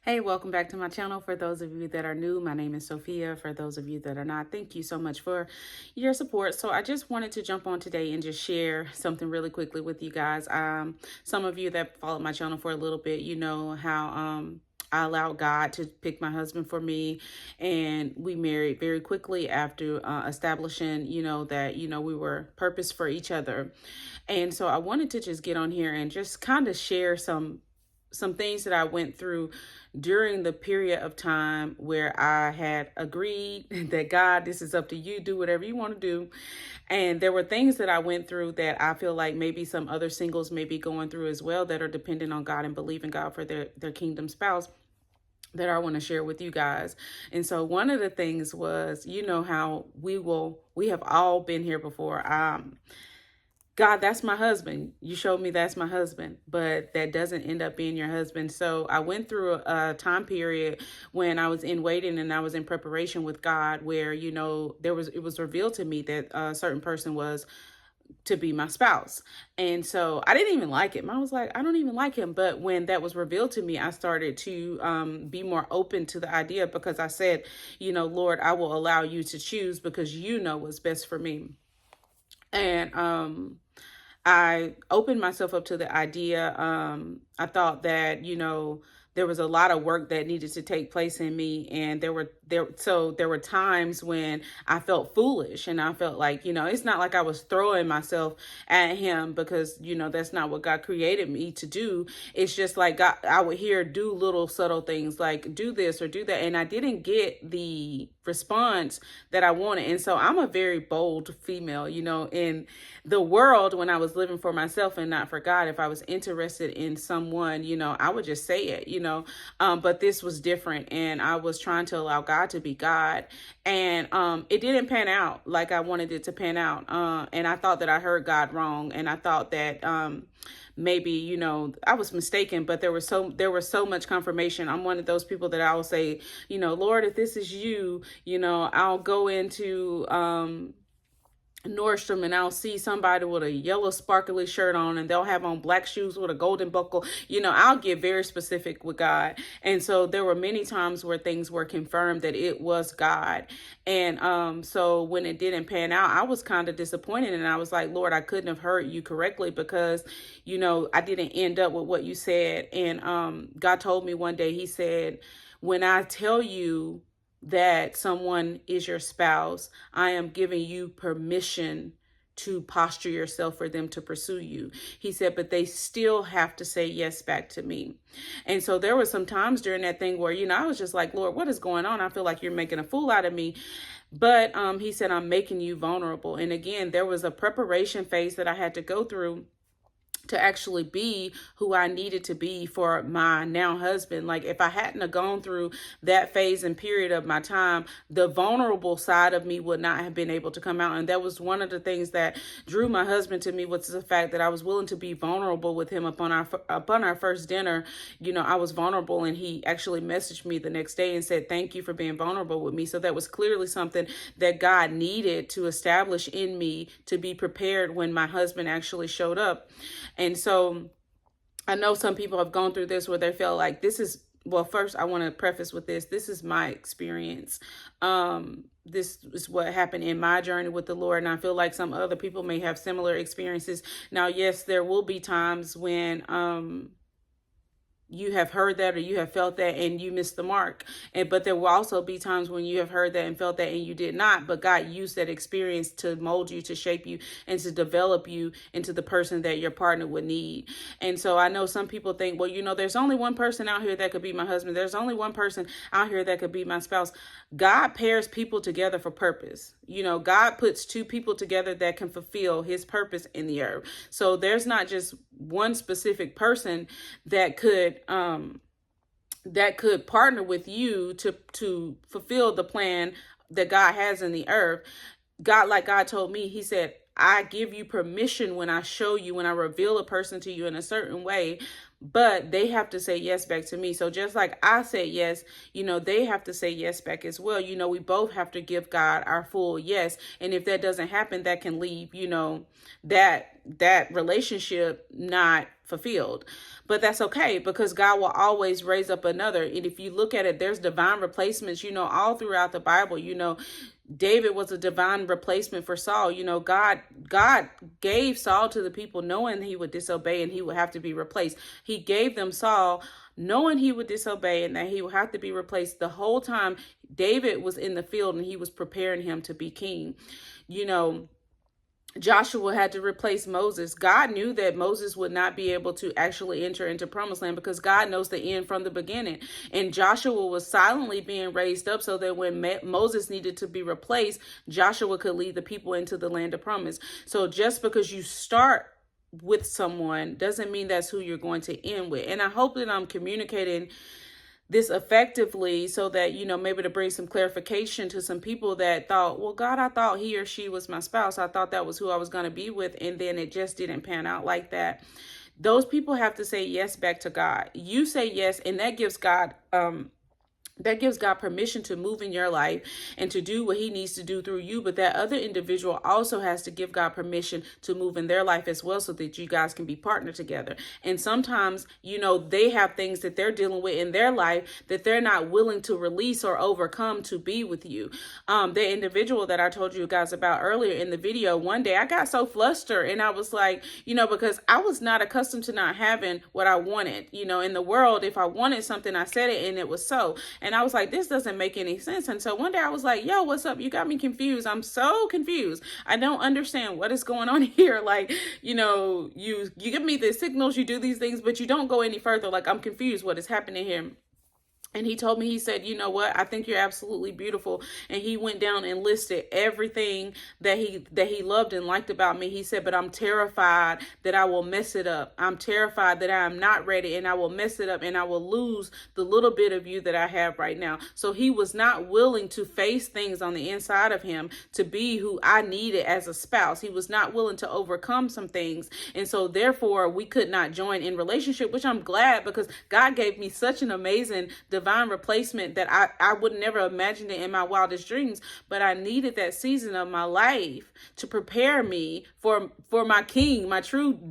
Hey, welcome back to my channel. For those of you that are new, my name is Sophia. For those of you that are not, thank you so much for your support. So I just wanted to jump on today and just share something really quickly with you guys. Some of you that followed my channel for a little bit, you know how I allowed God to pick my husband for me, and we married very quickly after establishing, that we were purpose for each other. And so I wanted to just get on here and just kind of share some things that I went through during the period of time where I had agreed that God, this is up to you, do whatever you want to do. And there were things that I went through that I feel like maybe some other singles may be going through as well, that are dependent on God and believing God for their kingdom spouse, that I want to share with you guys. And so one of the things was, how we have all been here before. God, that's my husband. You showed me that's my husband, but that doesn't end up being your husband. So I went through a time period when I was in waiting and I was in preparation with God, where, it was revealed to me that a certain person was to be my spouse. And so I didn't even like him. I was like, I don't even like him. But when that was revealed to me, I started to be more open to the idea, because I said, Lord, I will allow you to choose because you know what's best for me. And I opened myself up to the idea. I thought that, there was a lot of work that needed to take place in me. And there were times when I felt foolish, and I felt like, it's not like I was throwing myself at him, because, that's not what God created me to do. It's just like God, I would hear, do little subtle things like do this or do that. And I didn't get the response that I wanted. And so I'm a very bold female, in the world. When I was living for myself and not for God, if I was interested in someone, I would just say it, but this was different, and I was trying to allow God to be God. And it didn't pan out like I wanted it to pan out. And I thought that I heard God wrong, and I thought that maybe, I was mistaken, but there was so much confirmation. I'm one of those people that I will say, Lord, if this is you, I'll go into Nordstrom and I'll see somebody with a yellow sparkly shirt on, and they'll have on black shoes with a golden buckle. I'll get very specific with God. And so there were many times where things were confirmed that it was God. And so when it didn't pan out, I was kind of disappointed, and I was like, Lord, I couldn't have heard you correctly, because I didn't end up with what you said. And God told me one day, he said, when I tell you that someone is your spouse, I am giving you permission to posture yourself for them to pursue you. He said, but they still have to say yes back to me. And so there were some times during that thing where, I was just like, Lord, what is going on? I feel like you're making a fool out of me. But he said, I'm making you vulnerable. And again, there was a preparation phase that I had to go through to actually be who I needed to be for my now husband. Like, if I hadn't have gone through that phase and period of my time, the vulnerable side of me would not have been able to come out. And that was one of the things that drew my husband to me, was the fact that I was willing to be vulnerable with him. Upon our first dinner, I was vulnerable, and he actually messaged me the next day and said, thank you for being vulnerable with me. So that was clearly something that God needed to establish in me to be prepared when my husband actually showed up. And so I know some people have gone through this where they feel like well, first I want to preface with this. This is my experience. This is what happened in my journey with the Lord. And I feel like some other people may have similar experiences. Now, yes, there will be times when, you have heard that or you have felt that and you missed the mark. But there will also be times when you have heard that and felt that and you did not. But God used that experience to mold you, to shape you, and to develop you into the person that your partner would need. And so I know some people think, well, there's only one person out here that could be my husband. There's only one person out here that could be my spouse. God pairs people together for purpose. God puts two people together that can fulfill his purpose in the earth. So there's not just one specific person that could partner with you to fulfill the plan that God has in the earth. Like God told me, he said, I give you permission when I show you, when I reveal a person to you in a certain way, but they have to say yes back to me. So just like I said yes, they have to say yes back as well. We both have to give God our full yes. And if that doesn't happen, that can leave, that relationship not fulfilled. But that's okay, because God will always raise up another. And if you look at it, there's divine replacements, all throughout the Bible. David was a divine replacement for Saul. God gave Saul to the people knowing he would disobey and he would have to be replaced. He gave them Saul knowing he would disobey and that he would have to be replaced. The whole time David was in the field and he was preparing him to be king. Joshua had to replace Moses. God knew that Moses would not be able to actually enter into promised land because God knows the end from the beginning. And Joshua was silently being raised up so that when Moses needed to be replaced, Joshua could lead the people into the land of promise. So just because you start with someone doesn't mean that's who you're going to end with. And I hope that I'm communicating this effectively so that, maybe to bring some clarification to some people that thought, well, God, I thought he or she was my spouse. I thought that was who I was going to be with. And then it just didn't pan out like that. Those people have to say yes back to God. You say yes, and that gives God permission to move in your life and to do what he needs to do through you. But that other individual also has to give God permission to move in their life as well so that you guys can be partnered together. And sometimes, they have things that they're dealing with in their life that they're not willing to release or overcome to be with you. The individual that I told you guys about earlier in the video, one day I got so flustered and I was like, because I was not accustomed to not having what I wanted. In the world, if I wanted something, I said it and it was so. And I was like, this doesn't make any sense. And so one day I was like, yo, what's up? You got me confused. I'm so confused. I don't understand what is going on here. Like, you give me the signals, you do these things, but you don't go any further. Like, I'm confused. What is happening here? And he told me, he said, you know what? I think you're absolutely beautiful. And he went down and listed everything that he loved and liked about me. He said, but I'm terrified that I will mess it up. I'm terrified that I am not ready and I will mess it up and I will lose the little bit of you that I have right now. So he was not willing to face things on the inside of him to be who I needed as a spouse. He was not willing to overcome some things. And so therefore we could not join in relationship, which I'm glad, because God gave me such an amazing divine replacement that I would never imagine it in my wildest dreams. But I needed that season of my life to prepare me for my king,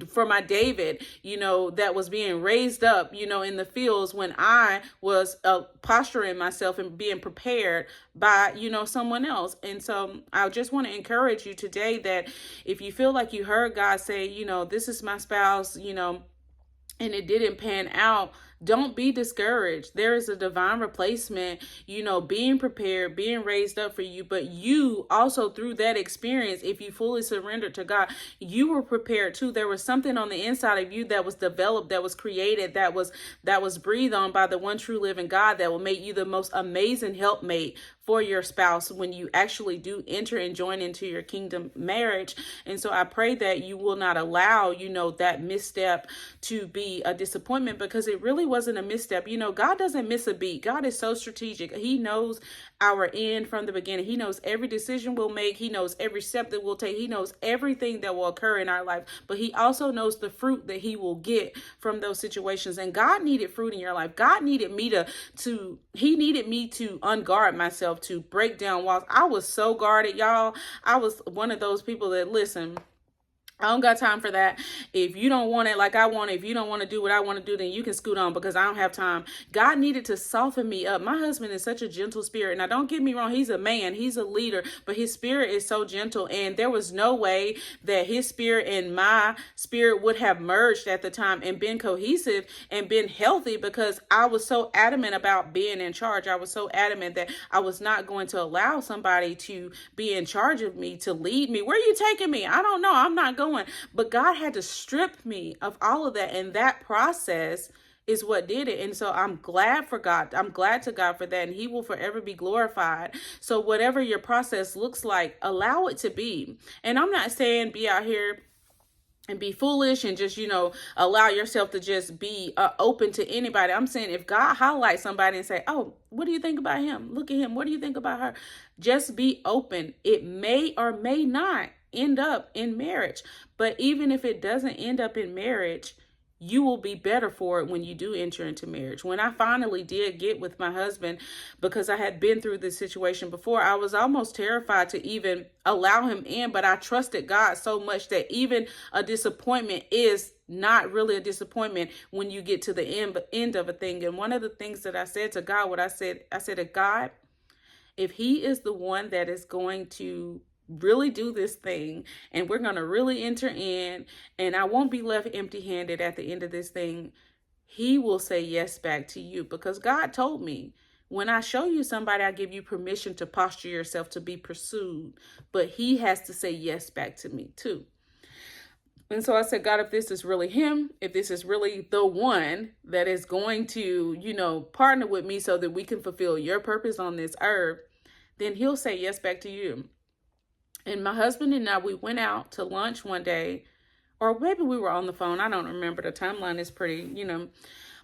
for my David, that was being raised up, in the fields when I was posturing myself and being prepared by, someone else. And so I just want to encourage you today that if you feel like you heard God say, this is my spouse, and it didn't pan out, don't be discouraged. There is a divine replacement, being prepared, being raised up for you. But you also, through that experience, if you fully surrendered to God, you were prepared too. There was something on the inside of you that was developed, that was created, that was breathed on by the one true living God that will make you the most amazing helpmate for your spouse when you actually do enter and join into your kingdom marriage. And so I pray that you will not allow, that misstep to be a disappointment, because it really wasn't a misstep. God doesn't miss a beat. God is so strategic. He knows our end from the beginning. He knows every decision we'll make. He knows every step that we'll take. He knows everything that will occur in our life, but he also knows the fruit that he will get from those situations. And God needed fruit in your life. God needed me he needed me to unguard myself, to break down walls. I was so guarded, y'all. I was one of those people that, listen, I don't got time for that. If you don't want it like I want it, if you don't want to do what I want to do, then you can scoot on, because I don't have time. God needed to soften me up. My husband is such a gentle spirit. Now, don't get me wrong. He's a man. He's a leader, but his spirit is so gentle. And there was no way that his spirit and my spirit would have merged at the time and been cohesive and been healthy, because I was so adamant about being in charge. I was so adamant that I was not going to allow somebody to be in charge of me, to lead me. Where are you taking me? I don't know. I'm not going. But God had to strip me of all of that. And that process is what did it. And so I'm glad for God. I'm glad to God for that. And he will forever be glorified. So whatever your process looks like, allow it to be. And I'm not saying be out here and be foolish and just, allow yourself to just be open to anybody. I'm saying if God highlights somebody and say, oh, what do you think about him? Look at him. What do you think about her? Just be open. It may or may not end up in marriage. But even if it doesn't end up in marriage, you will be better for it when you do enter into marriage. When I finally did get with my husband, because I had been through this situation before, I was almost terrified to even allow him in, but I trusted God so much that even a disappointment is not really a disappointment when you get to the end of a thing. And one of the things that I said to God, I said to God, if he is the one that is going to really do this thing and we're going to really enter in and I won't be left empty-handed at the end of this thing, he will say yes back to you, because God told me, when I show you somebody, I give you permission to posture yourself to be pursued, but he has to say yes back to me too. And so I said, God, if this is really him, if this is really the one that is going to, partner with me so that we can fulfill your purpose on this earth, then he'll say yes back to you. And my husband and I, we went out to lunch one day, or maybe we were on the phone. I don't remember. The timeline is pretty.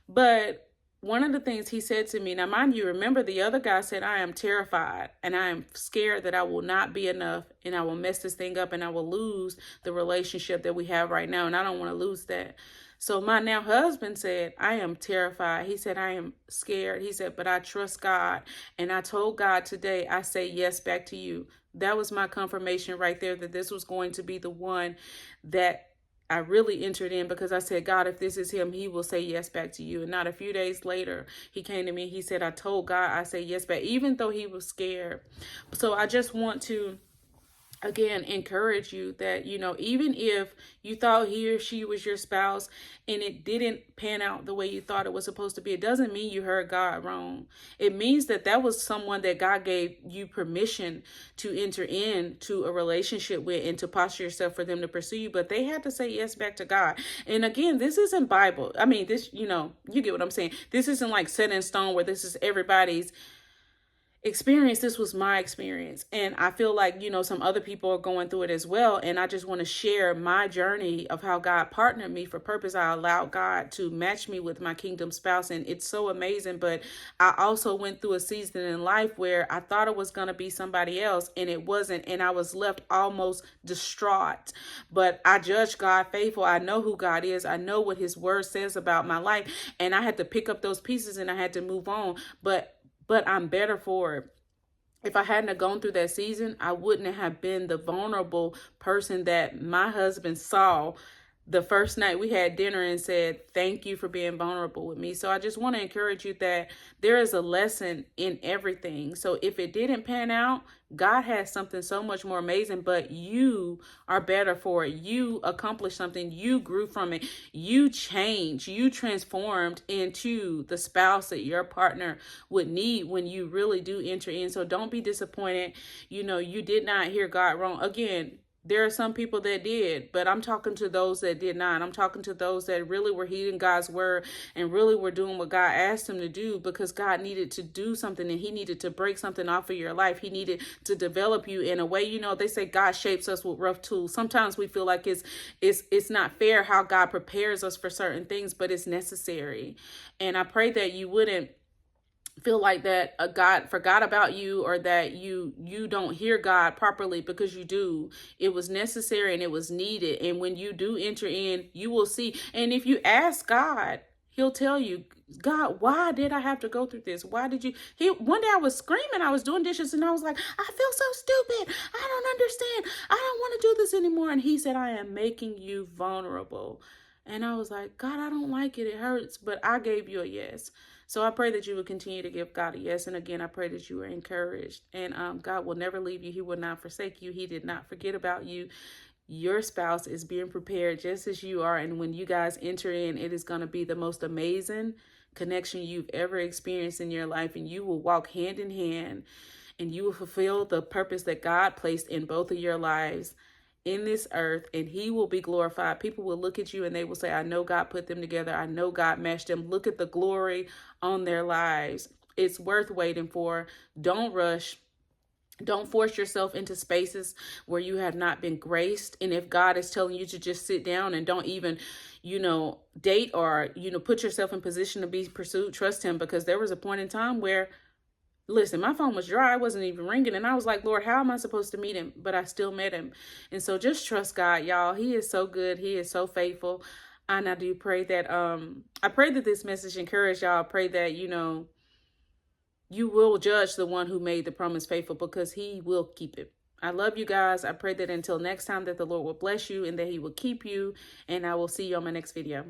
But one of the things he said to me, now mind you, remember the other guy said, I am terrified and I am scared that I will not be enough and I will mess this thing up and I will lose the relationship that we have right now. And I don't want to lose that. So my now husband said, I am terrified. He said, I am scared. He said, but I trust God. And I told God today, I say yes back to you. That was my confirmation right there, that this was going to be the one that I really entered in, because I said, God, if this is him, he will say yes back to you. And not a few days later, he came to me. He said, I told God, I say yes back, even though he was scared. So I just want to, again, encourage you that, even if you thought he or she was your spouse and it didn't pan out the way you thought it was supposed to be, it doesn't mean you heard God wrong. It means that was someone that God gave you permission to enter into a relationship with and to posture yourself for them to pursue you. But they had to say yes back to God. And again, this isn't Bible. I mean, this, you get what I'm saying. This isn't like set in stone where this is everybody's experience. This was my experience, and I feel like some other people are going through it as well. And I just want to share my journey of how God partnered me for purpose. I allowed God to match me with my kingdom spouse, and it's so amazing. But I also went through a season in life where I thought it was going to be somebody else and it wasn't, and I was left almost distraught. But I judged God faithful. I know who God is. I know what his word says about my life, and I had to pick up those pieces and I had to move on. But I'm better for it. If I hadn't have gone through that season, I wouldn't have been the vulnerable person that my husband saw the first night we had dinner and said, thank you for being vulnerable with me. So I just want to encourage you that there is a lesson in everything. So if it didn't pan out, God has something so much more amazing, but you are better for it. You accomplished something. You grew from it. You changed. You transformed into the spouse that your partner would need when you really do enter in. So don't be disappointed. You did not hear God wrong. Again, there are some people that did, but I'm talking to those that did not. I'm talking to those that really were heeding God's word and really were doing what God asked them to do, because God needed to do something and he needed to break something off of your life. He needed to develop you in a way. They say God shapes us with rough tools. Sometimes we feel like it's not fair how God prepares us for certain things, but it's necessary. And I pray that you wouldn't feel like that God forgot about you, or that you don't hear God properly, because you do. It was necessary and it was needed. And when you do enter in, you will see. And if you ask God, he'll tell you, God, why did I have to go through this? Why did you? One day I was screaming, I was doing dishes, and I was like, I feel so stupid. I don't understand. I don't want to do this anymore. And he said, I am making you vulnerable. And I was like, God, I don't like it. It hurts, but I gave you a yes. So I pray that you would continue to give God a yes. And again, I pray that you are encouraged. And God will never leave you. He will not forsake you. He did not forget about you. Your spouse is being prepared just as you are. And when you guys enter in, it is going to be the most amazing connection you've ever experienced in your life. And you will walk hand in hand and you will fulfill the purpose that God placed in both of your lives in this earth, and he will be glorified. People will look at you and they will say, I know God put them together. I know God matched them. Look at the glory on their lives. It's worth waiting for. Don't rush. Don't force yourself into spaces where you have not been graced. And if God is telling you to just sit down and don't even, date or, put yourself in position to be pursued, trust him, because there was a point in time where, listen, my phone was dry. It wasn't even ringing. And I was like, Lord, how am I supposed to meet him? But I still met him. And so just trust God, y'all. He is so good. He is so faithful. And I do pray that, I pray that this message encourage y'all. I pray that, you will judge the one who made the promise faithful, because he will keep it. I love you guys. I pray that until next time that the Lord will bless you and that he will keep you. And I will see you on my next video.